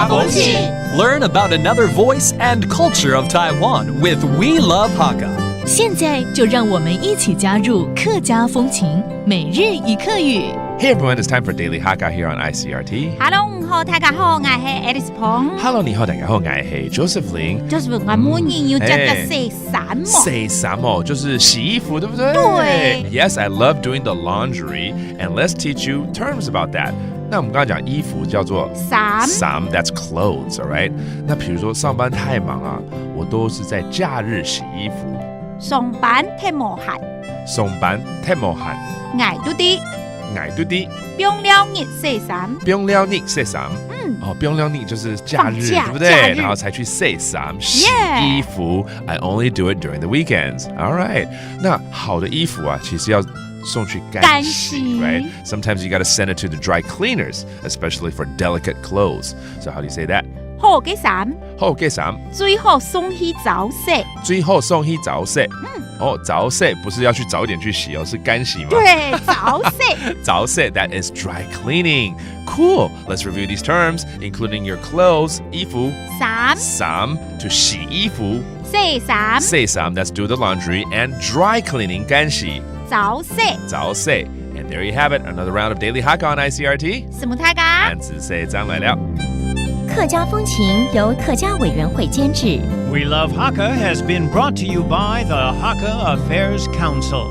风情 Learn about another voice and culture of Taiwan with We Love Hakka. 现在就让我们一起加入客家风情每日一客语。Hey everyone, it's time for Daily Hakka here on ICRT. Hello， 你好，大家好，我係 Alice 彭。Hello， 你好，大家好，我係 Joseph Ling。Joseph， 我每年要着嘅洗衫喎。洗衫哦，就是洗衣服，對不對？對。Yes, I love doing the laundry, and let's teach you terms about that. 那我們剛才講衣服叫做衫 that's clothes, all right? 那比如說上班太忙啊，我都是在假日洗衣服。上班太忙閒，上班太忙閒，捱到啲，捱到啲。不用了日洗衫，不用了日洗衫。不用了日就是假日，對不對？然後才去洗衫、洗衣服。I only do it during the weekends. All right. 那好的衣服啊，其實要送去乾洗 right? Sometimes you got to send it to the dry cleaners, especially for delicate clothes. So how do you say that? 好嘅衫，好嘅衫，最好送去早洗。最後送去早洗。早洗不是要去早點去洗哦，是乾洗嗎？對，早洗。早洗 that is dry cleaning. Cool. Let's review these terms, including your clothes, 衣服。衫 to 洗衣服。洗衫。洗衫 that's do the laundry, and dry cleaning 乾洗。早洗。早洗 And there you have it, another round of Daily Hakka on ICRT. 什麼大家？漢字細章來了。客家風情由客家委員會監製。We Love Hakka has been brought to you by the Hakka Affairs Council.